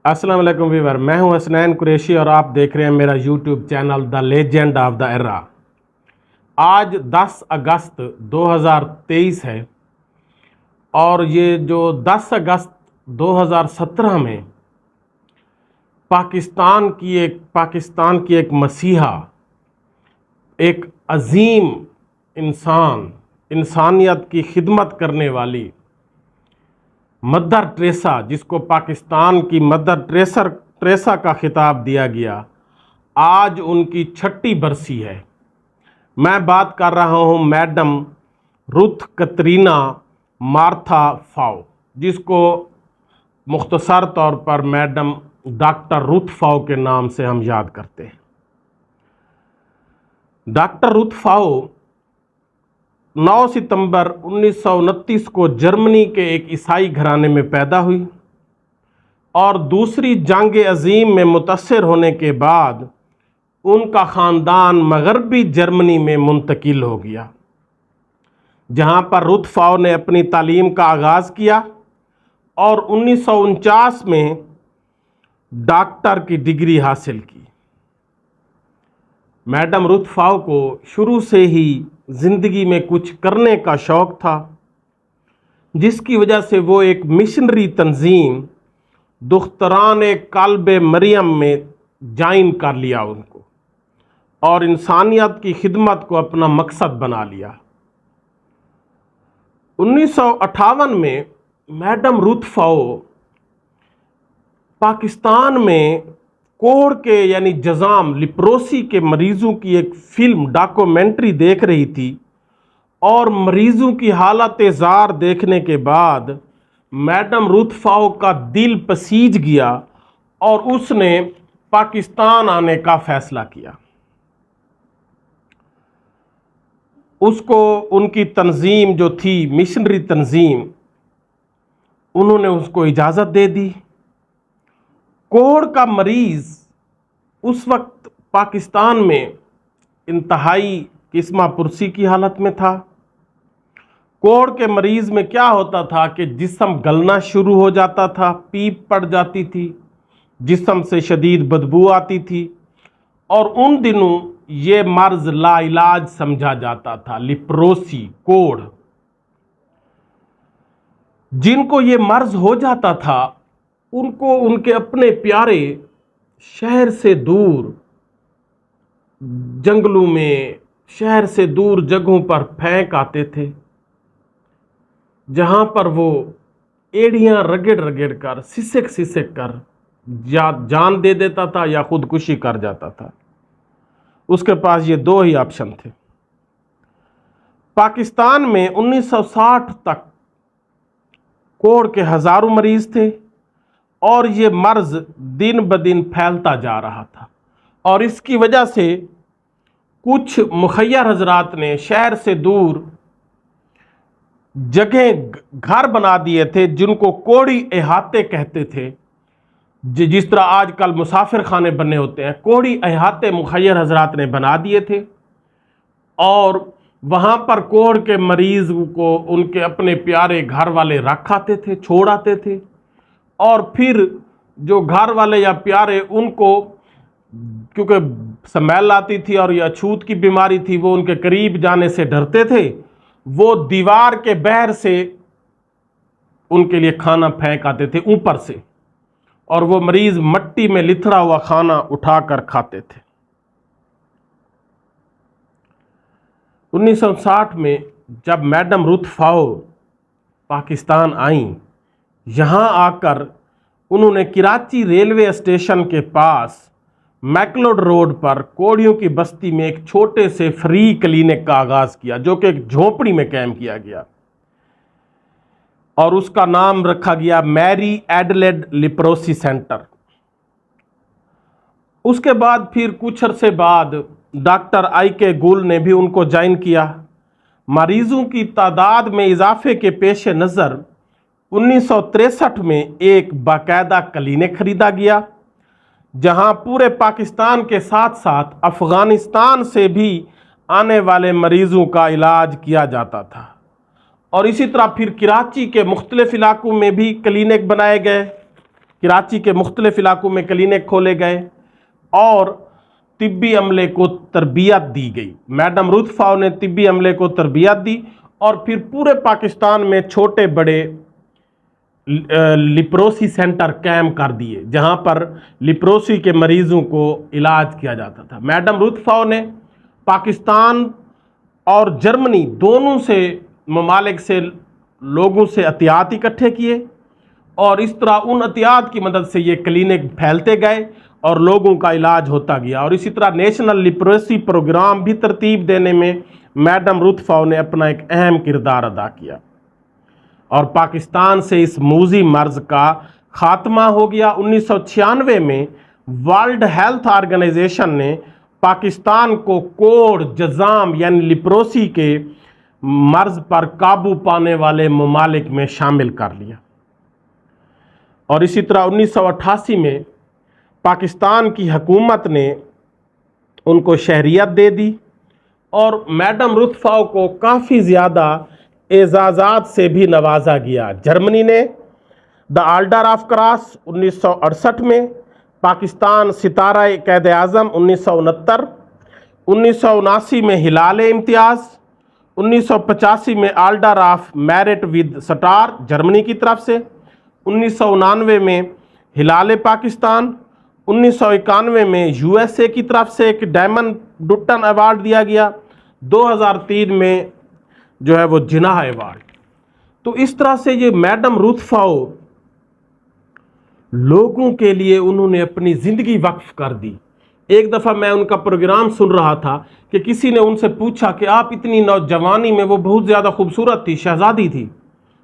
السلام علیکم ویور، میں ہوں حسنین قریشی اور آپ دیکھ رہے ہیں میرا YouTube channel the legend of the era. آج 10 اگست 2023 ہے اور یہ جو 10 اگست 2017 میں پاکستان کی ایک مسیحا، ایک عظیم انسانیت کی خدمت کرنے والی مدر ٹریسا، جس کو پاکستان کی مدر ٹریسا کا خطاب دیا گیا، آج ان کی 6ٹی برسی ہے۔ میں بات کر رہا ہوں میڈم رتھ کترینا مارتھا فاؤ، جس کو مختصر طور پر میڈم ڈاکٹر رتھ فاؤ کے نام سے ہم یاد کرتے ہیں۔ ڈاکٹر رتھ فاؤ 9 ستمبر 1929 کو جرمنی کے ایک عیسائی گھرانے میں پیدا ہوئی اور دوسری جنگ عظیم میں متاثر ہونے کے بعد ان کا خاندان مغربی جرمنی میں منتقل ہو گیا، جہاں پر رتھ فاؤ نے اپنی تعلیم کا آغاز کیا اور 1949 میں ڈاکٹر کی ڈگری حاصل کی۔ میڈم رتھ فاؤ کو شروع سے ہی زندگی میں کچھ کرنے کا شوق تھا، جس کی وجہ سے وہ ایک مشنری تنظیم دختران قلب مریم میں جوائن کر لیا ان کو، اور انسانیت کی خدمت کو اپنا مقصد بنا لیا۔ 1958 میں میڈم رتھ فاؤ پاکستان میں کوڑ کے یعنی جذام لیپروسی کے مریضوں کی ایک فلم ڈاکومنٹری دیکھ رہی تھی، اور مریضوں کی حالت زار دیکھنے کے بعد میڈم رتھ فاؤ کا دل پسیج گیا اور اس نے پاکستان آنے کا فیصلہ کیا۔ اس کو ان کی تنظیم جو تھی مشنری تنظیم، انہوں نے اس کو اجازت دے دی۔ کوڑ کا مریض اس وقت پاکستان میں انتہائی قسمہ پرسی کی حالت میں تھا۔ کوڑ کے مریض میں کیا ہوتا تھا کہ جسم گلنا شروع ہو جاتا تھا، پیپ پڑ جاتی تھی، جسم سے شدید بدبو آتی تھی، اور ان دنوں یہ مرض لا علاج سمجھا جاتا تھا، لیپروسی، کوڑ۔ جن کو یہ مرض ہو جاتا تھا ان کو ان کے اپنے پیارے شہر سے دور جنگلوں میں، شہر سے دور جگہوں پر پھینک آتے تھے، جہاں پر وہ ایڑیاں رگڑ کر سسک کر یا جان دے دیتا تھا یا خودکشی کر جاتا تھا۔ اس کے پاس یہ 2 ہی آپشن تھے۔ پاکستان میں 1960 تک کوڑ کے ہزاروں مریض تھے اور یہ مرض دن بدن پھیلتا جا رہا تھا، اور اس کی وجہ سے کچھ مخیر حضرات نے شہر سے دور جگہ گھر بنا دیے تھے، جن کو کوڑی احاطے کہتے تھے، جس طرح آج کل مسافر خانے بنے ہوتے ہیں، کوڑی احاطے مخیر حضرات نے بنا دیے تھے، اور وہاں پر کوڑ کے مریض کو ان کے اپنے پیارے گھر والے رکھ آتے تھے، چھوڑ آتے تھے، اور پھر جو گھر والے یا پیارے ان کو، کیونکہ سمیل آتی تھی اور یہ اچھوت کی بیماری تھی، وہ ان کے قریب جانے سے ڈرتے تھے، وہ دیوار کے بہر سے ان کے لیے کھانا پھینک آتے تھے اوپر سے، اور وہ مریض مٹی میں لتھڑا ہوا کھانا اٹھا کر کھاتے تھے۔ 1960 میں جب میڈم رتھ فاؤ پاکستان آئیں، یہاں آ کر انہوں نے کراچی ریلوے اسٹیشن کے پاس میکلوڈ روڈ پر کوڑیوں کی بستی میں ایک چھوٹے سے فری کلینک کا آغاز کیا، جو کہ ایک جھونپڑی میں قائم کیا گیا، اور اس کا نام رکھا گیا میری ایڈلیڈ لیپروسی سینٹر۔ اس کے بعد پھر کچھ عرصے بعد ڈاکٹر آئی کے گل نے بھی ان کو جوائن کیا۔ مریضوں کی تعداد میں اضافے کے پیش نظر 1963 میں ایک باقاعدہ کلینک خریدا گیا، جہاں پورے پاکستان کے ساتھ ساتھ افغانستان سے بھی آنے والے مریضوں کا علاج کیا جاتا تھا، اور اسی طرح پھر کراچی کے مختلف علاقوں میں بھی کلینک بنائے گئے۔ कराची के मुख्तलिफ इलाकों में क्लिनिक खोले गए और तिब्बी अमले को तरबियत दी गई। मैडम रुथ फाओ ने तिब्बी अमले को तरबियत दी और फिर पूरे पाकिस्तान में छोटे बड़े लिप्रोसी सेंटर कायम कर दिए जहां पर लिप्रोसी के मरीजों को इलाज किया जाता था। मैडम रुथ फाओ ने पाकिस्तान और जर्मनी दोनों से ममालिक से लोगों से अतियात इकट्ठे किए और इस तरह उन अतियात की मदद से ये क्लिनिक फैलते गए और लोगों का इलाज होता गया। और इसी तरह नेशनल लिप्रोसी प्रोग्राम भी तरतीब देने में मैडम रुथ फाओ ने अपना एक अहम किरदार अदा किया और पाकिस्तान से इस मूजी मर्ज का खात्मा हो गया। 1996 में वर्ल्ड हेल्थ ऑर्गेनाइजेशन ने पाकिस्तान को कोड जजाम यानी लिप्रोसी के मर्ज पर काबू पाने वाले ममालिक में शामिल कर लिया। और इसी तरह 1988 में पाकिस्तान की हुकूमत ने उनको शहरियत दे दी और मैडम रुथ फाओ को काफ़ी ज़्यादा एजाज़ात से भी नवाजा गया। जर्मनी ने द ऑर्डर ऑफ क्रॉस 1968 में, पाकिस्तान सितारा कैद आज़म 1969, 1979 में हिलाल इम्तियाज़, 1985 में order of merit with star Germany की तरफ से, 1999 में हिलाल पाकिस्तान, 1991 में यूएसए की तरफ से एक डायमंड डुट्टन अवार्ड दिया गया, 2003 में जो है वो जिनाह अवार्ड। तो इस तरह से ये मैडम रुथ फाओ लोगों के लिए उन्होंने अपनी ज़िंदगी वक्फ कर दी। एक दफ़ा मैं उनका प्रोग्राम सुन रहा था कि किसी ने उनसे पूछा कि आप इतनी नौजवानी में, वो बहुत ज़्यादा खूबसूरत थी, शहज़ादी थी,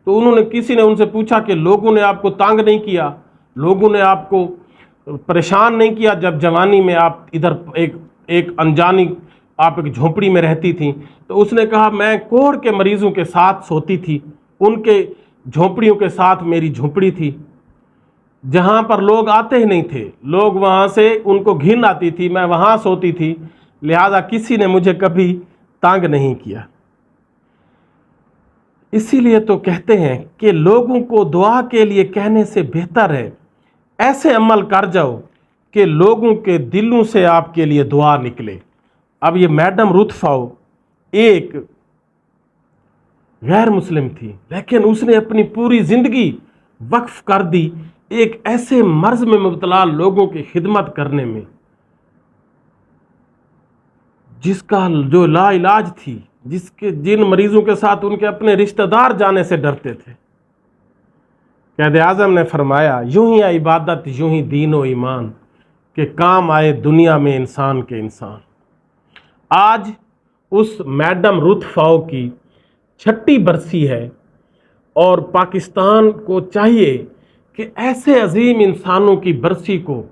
तो किसी ने उनसे पूछा कि लोगों ने आपको तंग नहीं किया, लोगों ने आपको परेशान नहीं किया जब जवानी में आप इधर एक अनजानी आप एक झोंपड़ी में रहती थी? तो उसने कहा मैं कोढ़ के मरीज़ों के साथ सोती थी, उनके झोंपड़ियों के साथ मेरी झोंपड़ी थी जहाँ पर लोग आते ही नहीं थे, लोग वहाँ से उनको घिन आती थी, मैं वहाँ सोती थी, लिहाजा किसी ने मुझे कभी तंग नहीं किया। इसीलिए तो कहते हैं कि लोगों को दुआ के लिए कहने से बेहतर है ऐसे अमल कर जाओ कि लोगों के दिलों से आपके लिए दुआ निकले। अब ये मैडम रुथ फाओ एक गैर मुस्लिम थी, लेकिन उसने अपनी पूरी ज़िंदगी वक्फ कर दी एक ऐसे मर्ज में मुब्तला लोगों की खिदमत करने में जिसका जो लाइलाज थी, जिन मरीजों के साथ उनके अपने रिश्तेदार जाने से डरते थे। कैद आज़म ने फरमाया यूं ही इबादत यूं ही दीन व ईमान के काम आए दुनिया में इंसान के इंसान। आज उस मैडम रुथ फाओ की 6ठी बरसी है और पाकिस्तान को चाहिए कि ऐसे अजीम इंसानों की बरसी को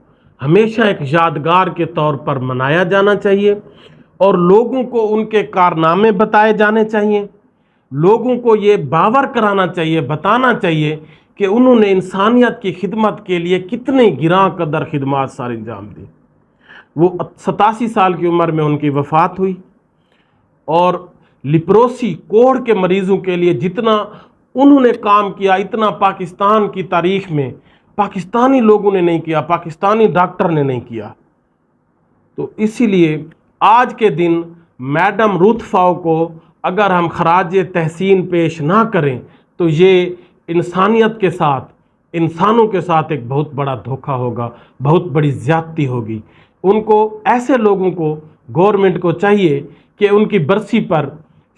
हमेशा एक यादगार के तौर पर मनाया जाना चाहिए और लोगों को उनके कारनामे बताए जाने चाहिए। लोगों को ये बावर कराना चाहिए, बताना चाहिए कि उन्होंने इंसानियत की खिदमत के लिए कितने गिरां कदर खिदमत सारे अंजाम दी। वो 87 साल की उम्र में उनकी वफ़ात हुई और लिप्रोसी कोढ़ के मरीज़ों के लिए जितना उन्होंने काम किया इतना पाकिस्तान की तारीख़ में पाकिस्तानी लोगों ने नहीं किया, पाकिस्तानी डॉक्टर ने नहीं किया। तो इसीलिए आज के दिन मैडम रुथ फाओ को अगर हम खराज तहसीन पेश ना करें तो ये इंसानियत के साथ, इंसानों के साथ एक बहुत बड़ा धोखा होगा, बहुत बड़ी ज़्यादती होगी। उनको ऐसे लोगों को गवर्नमेंट को चाहिए कि उनकी बरसी पर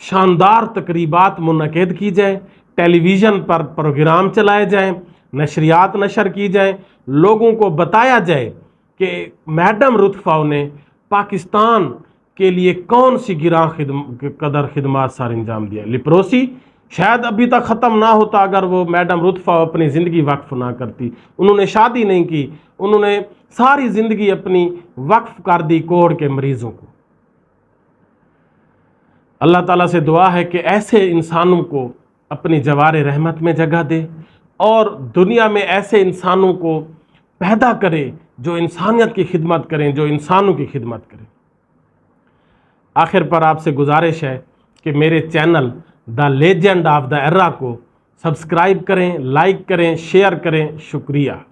शानदार तकरीबात मुनक़िद की जाएँ, टेलीविज़न पर प्रोग्राम चलाए जाएँ, नशरियात नशर की जाएँ, लोगों को बताया जाए कि मैडम रुथ फाओ ने पाकिस्तान के लिए कौन सी गिरां कदर खिदमत सार अंजाम दिया। लिप्रोसी शायद अभी तक ख़त्म ना होता अगर वो मैडम रुथ फाओ अपनी ज़िंदगी वक्फ ना करती। उन्होंने शादी नहीं की, उन्होंने सारी ज़िंदगी अपनी वक्फ कर दी कोढ़ के मरीज़ों को। अल्लाह ताला से दुआ है कि ऐसे इंसानों को अपनी जवार रहमत में जगह दे और दुनिया में ऐसे इंसानों को पैदा करे जो इंसानियत की खिदमत करें, जो इंसानों की खिदमत करें। आखिर पर आपसे गुजारिश है कि मेरे channel the legend of the era को सब्सक्राइब करें, लाइक करें, शेयर करें। शुक्रिया।